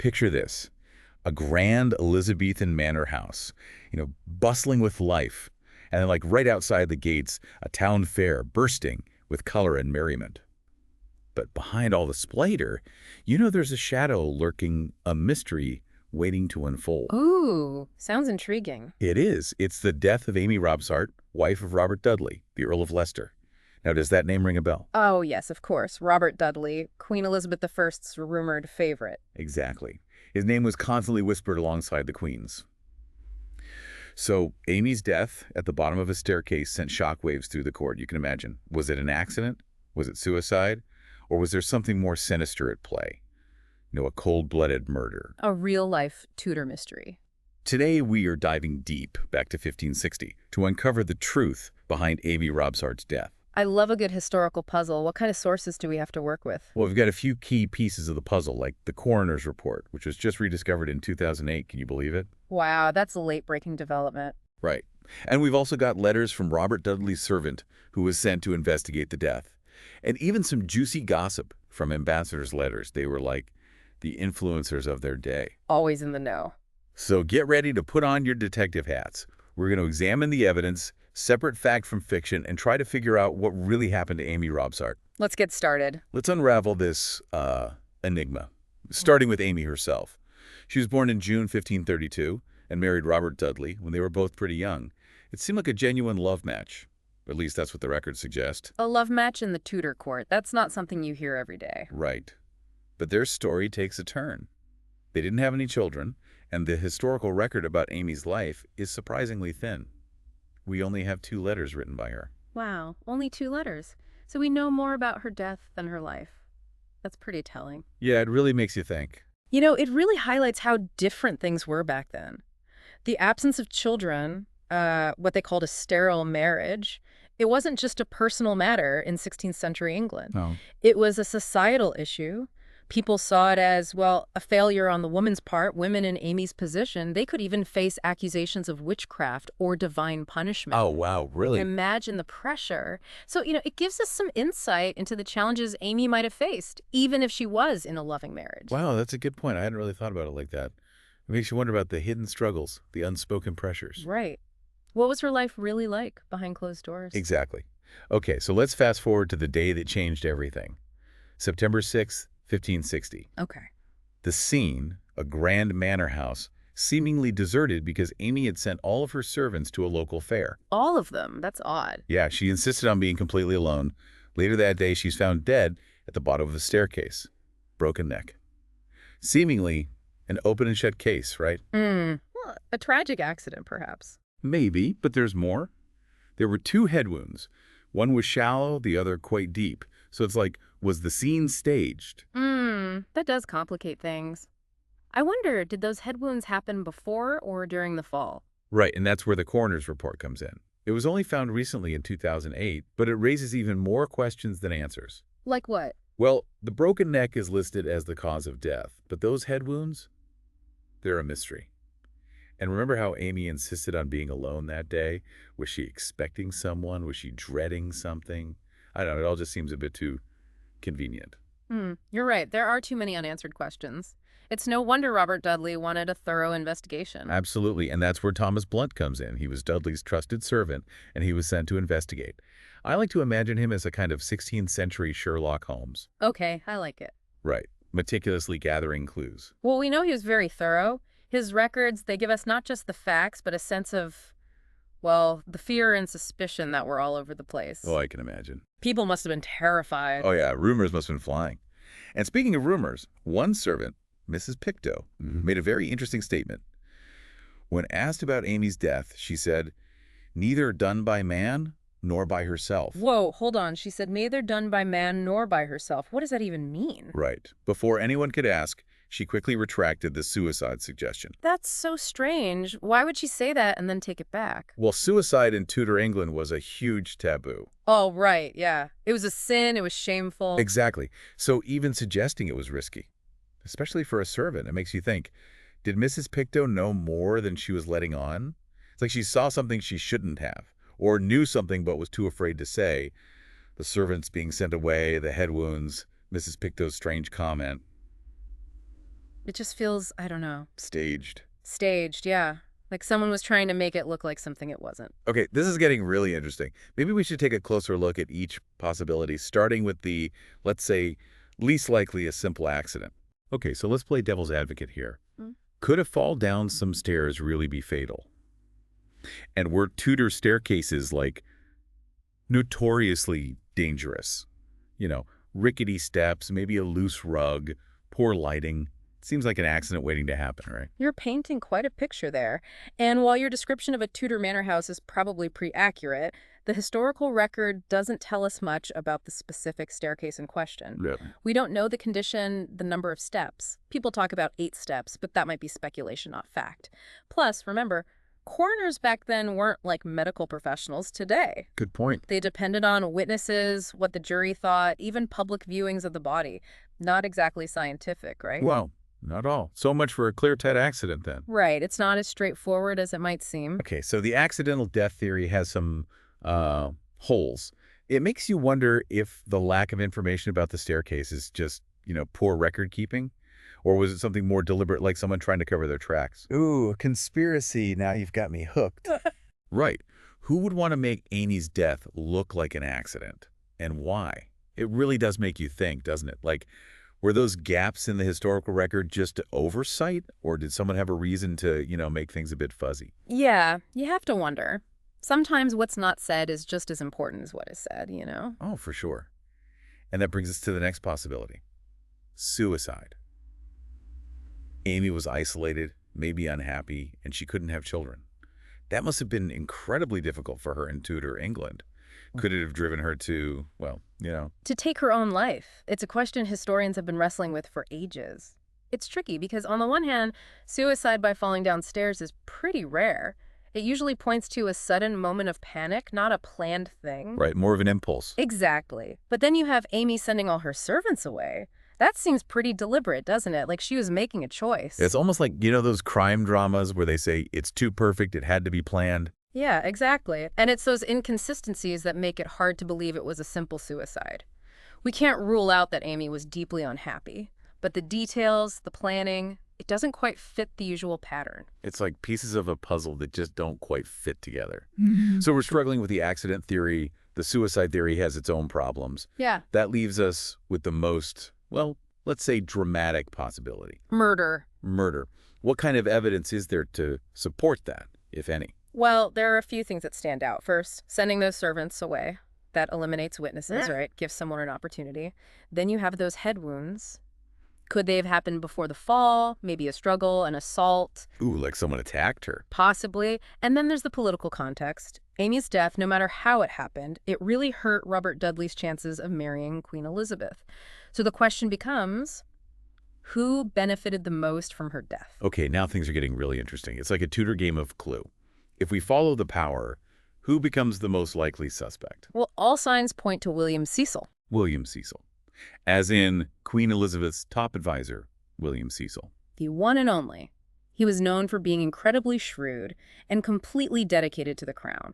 Picture this, a grand Elizabethan manor house, bustling with life. And then, like right outside the gates, a town fair bursting with color and merriment. But behind all the splendor, there's a shadow lurking, a mystery waiting to unfold. Ooh, sounds intriguing. It is. It's the death of Amy Robsart, wife of Robert Dudley, the Earl of Leicester. Now, does that name ring a bell? Oh, yes, of course. Robert Dudley, Queen Elizabeth I's rumored favorite. Exactly. His name was constantly whispered alongside the Queen's. So Amy's death at the bottom of a staircase sent shockwaves through the court, you can imagine. Was it an accident? Was it suicide? Or was there something more sinister at play? A cold-blooded murder. A real-life Tudor mystery. Today, we are diving deep back to 1560 to uncover the truth behind Amy Robsart's death. I love a good historical puzzle. What kind of sources do we have to work with? Well, we've got a few key pieces of the puzzle, like the coroner's report, which was just rediscovered in 2008. Can you believe it? Wow, that's a late-breaking development. Right. And we've also got letters from Robert Dudley's servant, who was sent to investigate the death. And even some juicy gossip from ambassadors' letters. They were like the influencers of their day. Always in the know. So get ready to put on your detective hats. We're going to examine the evidence, separate fact from fiction, and try to figure out what really happened to Amy Robsart. Let's get started. Let's unravel this enigma, starting with Amy herself. She was born in June 1532 and married Robert Dudley when they were both pretty young. It seemed like a genuine love match. At least that's what the records suggest. A love match in the Tudor court. That's not something you hear every day. Right. But their story takes a turn. They didn't have any children, and the historical record about Amy's life is surprisingly thin. We only have 2 letters written by her. Wow, only 2 letters. So we know more about her death than her life. That's pretty telling. Yeah, it really makes you think. It really highlights how different things were back then. The absence of children, what they called a sterile marriage, it wasn't just a personal matter in 16th century England. No. It was a societal issue. People saw it as, well, a failure on the woman's part. Women in Amy's position, they could even face accusations of witchcraft or divine punishment. Oh, wow, really? Imagine the pressure. So, it gives us some insight into the challenges Amy might have faced, even if she was in a loving marriage. Wow, that's a good point. I hadn't really thought about it like that. It makes you wonder about the hidden struggles, the unspoken pressures. Right. What was her life really like behind closed doors? Exactly. Okay, so let's fast forward to the day that changed everything. September 6th, 1560. Okay. The scene, a grand manor house, seemingly deserted because Amy had sent all of her servants to a local fair. All of them? That's odd. Yeah, she insisted on being completely alone. Later that day, she's found dead at the bottom of the staircase. Broken neck. Seemingly an open and shut case, right? Well, a tragic accident, perhaps. Maybe, but there's more. There were 2 head wounds. One was shallow, the other quite deep. So it's like, was the scene staged? That does complicate things. I wonder, did those head wounds happen before or during the fall? Right, and that's where the coroner's report comes in. It was only found recently in 2008, but it raises even more questions than answers. Like what? Well, the broken neck is listed as the cause of death, but those head wounds, they're a mystery. And remember how Amy insisted on being alone that day? Was she expecting someone? Was she dreading something? I don't know, it all just seems a bit too convenient. You're right. There are too many unanswered questions. It's no wonder Robert Dudley wanted a thorough investigation. Absolutely, and that's where Thomas Blunt comes in. He was Dudley's trusted servant, and he was sent to investigate. I like to imagine him as a kind of 16th century Sherlock Holmes. Okay, I like it. Right, meticulously gathering clues. Well, we know he was very thorough. His records, they give us not just the facts, but a sense of, well, the fear and suspicion that were all over the place. Oh, I can imagine. People must have been terrified. Oh yeah, rumors must have been flying. And speaking of rumors, one servant, Mrs. Pictou, made a very interesting statement. When asked about Amy's death, she said, "Neither done by man nor by herself." Whoa, hold on. She said neither done by man nor by herself. What does that even mean? Right. Before anyone could ask, she quickly retracted the suicide suggestion. That's so strange. Why would she say that and then take it back? Well, suicide in Tudor England was a huge taboo. Oh, right, yeah. It was a sin. It was shameful. Exactly. So even suggesting it was risky, especially for a servant. It makes you think, did Mrs. Pictou know more than she was letting on? It's like she saw something she shouldn't have, or knew something but was too afraid to say. The servants being sent away, the head wounds, Mrs. Pictou's strange comment. It just feels, I don't know, Staged. staged, yeah. Like someone was trying to make it look like something it wasn't. Okay, this is getting really interesting. Maybe we should take a closer look at each possibility, starting with the, let's say, least likely a simple accident. Okay, so let's play devil's advocate here. Mm. Could a fall down some stairs really be fatal? And were Tudor staircases, like, notoriously dangerous? You know, rickety steps, maybe a loose rug, poor lighting. Seems like an accident waiting to happen, right? You're painting quite a picture there. And while your description of a Tudor manor house is probably pretty accurate, the historical record doesn't tell us much about the specific staircase in question. Yeah. We don't know the condition, the number of steps. People talk about 8 steps, but that might be speculation, not fact. Plus, remember, coroners back then weren't like medical professionals today. Good point. They depended on witnesses, what the jury thought, even public viewings of the body. Not exactly scientific, right? Well, not all. So much for a clear-cut accident, then. Right. It's not as straightforward as it might seem. Okay, so the accidental death theory has some holes. It makes you wonder if the lack of information about the staircase is just, poor record keeping, or was it something more deliberate, like someone trying to cover their tracks? Ooh, a conspiracy. Now you've got me hooked. Right. Who would want to make Amy's death look like an accident, and why? It really does make you think, doesn't it? Like, were those gaps in the historical record just oversight, or did someone have a reason to, make things a bit fuzzy? Yeah, you have to wonder. Sometimes what's not said is just as important as what is said, you know? Oh, for sure. And that brings us to the next possibility. Suicide. Amy was isolated, maybe unhappy, and she couldn't have children. That must have been incredibly difficult for her in Tudor England. Could it have driven her to, To take her own life. It's a question historians have been wrestling with for ages. It's tricky because on the one hand, suicide by falling downstairs is pretty rare. It usually points to a sudden moment of panic, not a planned thing. right, more of an impulse. Exactly. But then you have Amy sending all her servants away. That seems pretty deliberate, doesn't it? Like she was making a choice. It's almost like, those crime dramas where they say it's too perfect, it had to be planned. Yeah, exactly. And it's those inconsistencies that make it hard to believe it was a simple suicide. We can't rule out that Amy was deeply unhappy, but the details, the planning, it doesn't quite fit the usual pattern. It's like pieces of a puzzle that just don't quite fit together. So we're struggling with the accident theory. The suicide theory has its own problems. Yeah. That leaves us with the most, well, let's say dramatic possibility. Murder. Murder. What kind of evidence is there to support that, if any? Well, there are a few things that stand out. First, sending those servants away. That eliminates witnesses, right? Gives someone an opportunity. Then you have those head wounds. Could they have happened before the fall? Maybe a struggle, an assault? Ooh, like someone attacked her. Possibly. And then there's the political context. Amy's death, no matter how it happened, it really hurt Robert Dudley's chances of marrying Queen Elizabeth. So the question becomes, who benefited the most from her death? Okay, now things are getting really interesting. It's like a Tudor game of Clue. If we follow the power, who becomes the most likely suspect? Well, all signs point to William Cecil. William Cecil. As in Queen Elizabeth's top advisor, William Cecil. The one and only. He was known for being incredibly shrewd and completely dedicated to the crown.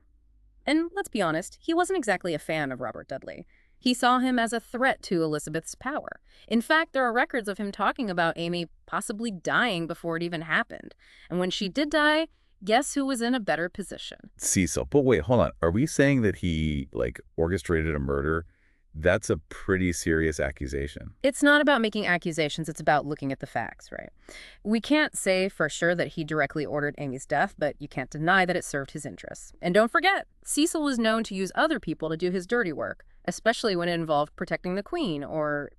And let's be honest, he wasn't exactly a fan of Robert Dudley. He saw him as a threat to Elizabeth's power. In fact, there are records of him talking about Amy possibly dying before it even happened. And when she did die, guess who was in a better position? Cecil. But wait, hold on. Are we saying that he, orchestrated a murder? That's a pretty serious accusation. It's not about making accusations, it's about looking at the facts, right? We can't say for sure that he directly ordered Amy's death, but you can't deny that it served his interests. And don't forget, Cecil was known to use other people to do his dirty work, especially when it involved protecting the queen or,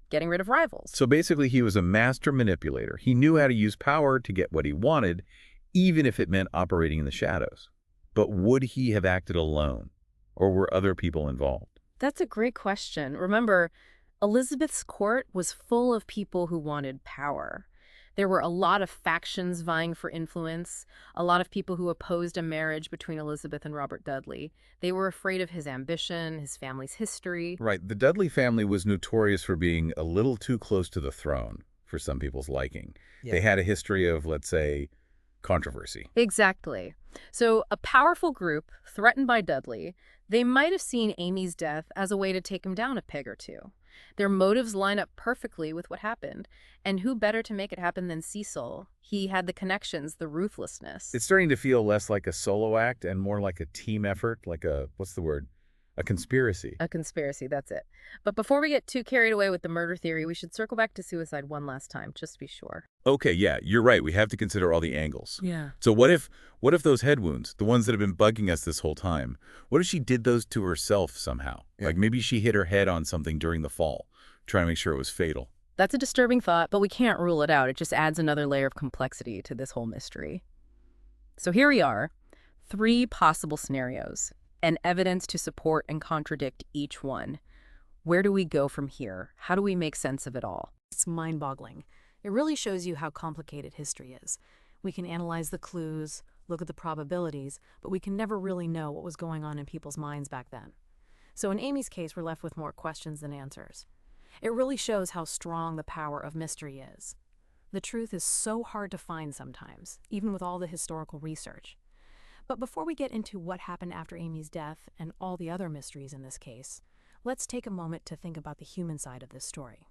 getting rid of rivals. So basically, he was a master manipulator. He knew how to use power to get what he wanted, even if it meant operating in the shadows. But would he have acted alone, or were other people involved? That's a great question. Remember, Elizabeth's court was full of people who wanted power. There were a lot of factions vying for influence, a lot of people who opposed a marriage between Elizabeth and Robert Dudley. They were afraid of his ambition, his family's history. Right. The Dudley family was notorious for being a little too close to the throne for some people's liking. Yeah. They had a history of, let's say, controversy. Exactly. So a powerful group threatened by Dudley, they might have seen Amy's death as a way to take him down a peg or two. Their motives line up perfectly with what happened. And who better to make it happen than Cecil? He had the connections, the ruthlessness. It's starting to feel less like a solo act and more like a team effort, like a, what's the word? A conspiracy. A conspiracy, that's it. But before we get too carried away with the murder theory, we should circle back to suicide one last time, just to be sure. Okay, yeah, you're right. We have to consider all the angles. Yeah. So what if those head wounds, the ones that have been bugging us this whole time, what if she did those to herself somehow? Yeah. Like maybe she hit her head on something during the fall, trying to make sure it was fatal. That's a disturbing thought, but we can't rule it out. It just adds another layer of complexity to this whole mystery. So here we are, 3 possible scenarios, and evidence to support and contradict each one. Where do we go from here? How do we make sense of it all? It's mind-boggling. It really shows you how complicated history is. We can analyze the clues, look at the probabilities, but we can never really know what was going on in people's minds back then. So in Amy's case, we're left with more questions than answers. It really shows how strong the power of mystery is. The truth is so hard to find sometimes, even with all the historical research. But before we get into what happened after Amy's death and all the other mysteries in this case, let's take a moment to think about the human side of this story.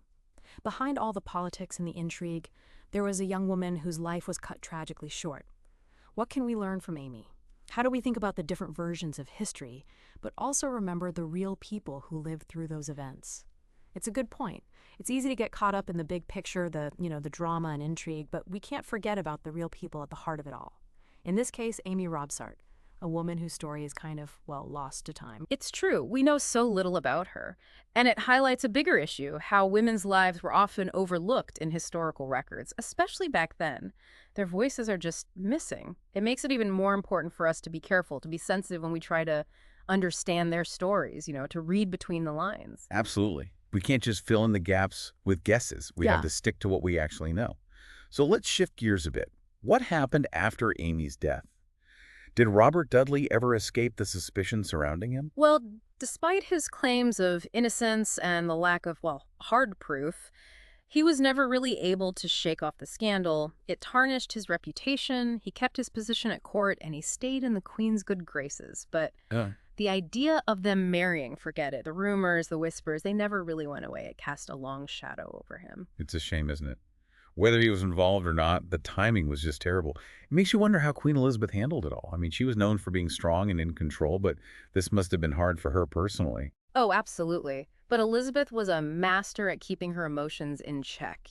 Behind all the politics and the intrigue, there was a young woman whose life was cut tragically short. What can we learn from Amy? How do we think about the different versions of history, but also remember the real people who lived through those events? It's a good point. It's easy to get caught up in the big picture, the drama and intrigue, but we can't forget about the real people at the heart of it all. In this case, Amy Robsart, a woman whose story is kind of, lost to time. It's true. We know so little about her. And it highlights a bigger issue, how women's lives were often overlooked in historical records, especially back then. Their voices are just missing. It makes it even more important for us to be careful, to be sensitive when we try to understand their stories, to read between the lines. Absolutely. We can't just fill in the gaps with guesses. We have Yeah. to stick to what we actually know. So let's shift gears a bit. What happened after Amy's death? Did Robert Dudley ever escape the suspicion surrounding him? Well, despite his claims of innocence and the lack of, hard proof, he was never really able to shake off the scandal. It tarnished his reputation, he kept his position at court, and he stayed in the Queen's good graces. But the idea of them marrying, forget it. The rumors, the whispers, they never really went away. It cast a long shadow over him. It's a shame, isn't it? Whether he was involved or not, the timing was just terrible. It makes you wonder how Queen Elizabeth handled it all. I mean, she was known for being strong and in control, but this must have been hard for her personally. Oh, absolutely. But Elizabeth was a master at keeping her emotions in check,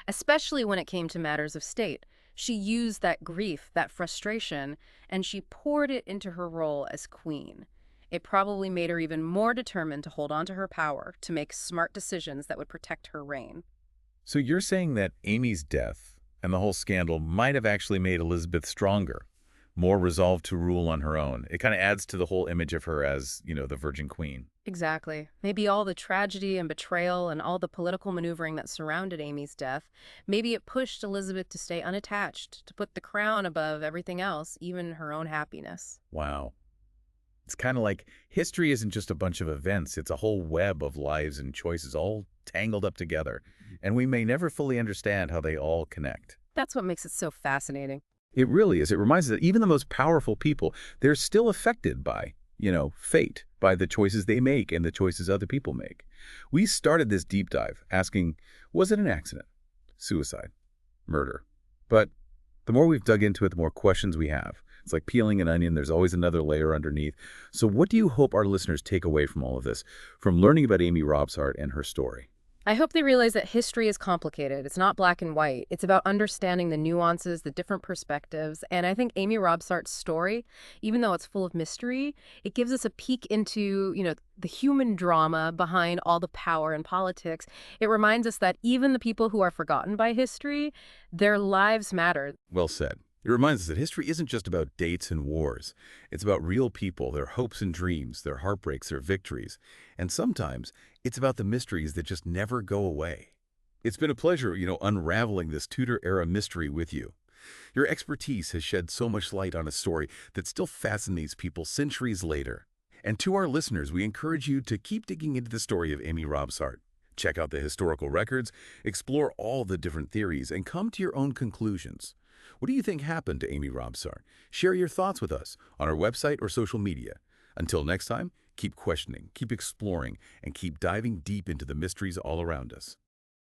especially when it came to matters of state. She used that grief, that frustration, and she poured it into her role as queen. It probably made her even more determined to hold on to her power, to make smart decisions that would protect her reign. So you're saying that Amy's death and the whole scandal might have actually made Elizabeth stronger, more resolved to rule on her own. It kind of adds to the whole image of her as, the Virgin Queen. Exactly. Maybe all the tragedy and betrayal and all the political maneuvering that surrounded Amy's death, maybe it pushed Elizabeth to stay unattached, to put the crown above everything else, even her own happiness. Wow. It's kind of like history isn't just a bunch of events. It's a whole web of lives and choices all tangled up together. And we may never fully understand how they all connect. That's what makes it so fascinating. It really is. It reminds us that even the most powerful people, they're still affected by, fate, by the choices they make and the choices other people make. We started this deep dive asking, was it an accident? Suicide? Murder? But the more we've dug into it, the more questions we have. It's like peeling an onion. There's always another layer underneath. So what do you hope our listeners take away from all of this, from learning about Amy Robsart and her story? I hope they realize that history is complicated. It's not black and white. It's about understanding the nuances, the different perspectives. And I think Amy Robsart's story, even though it's full of mystery, it gives us a peek into, the human drama behind all the power and politics. It reminds us that even the people who are forgotten by history, their lives matter. Well said. It reminds us that history isn't just about dates and wars. It's about real people, their hopes and dreams, their heartbreaks, their victories. And sometimes it's about the mysteries that just never go away. It's been a pleasure, unraveling this Tudor-era mystery with you. Your expertise has shed so much light on a story that still fascinates people centuries later. And to our listeners, we encourage you to keep digging into the story of Amy Robsart. Check out the historical records, explore all the different theories, and come to your own conclusions. What do you think happened to Amy Robsart? Share your thoughts with us on our website or social media. Until next time, keep questioning, keep exploring, and keep diving deep into the mysteries all around us.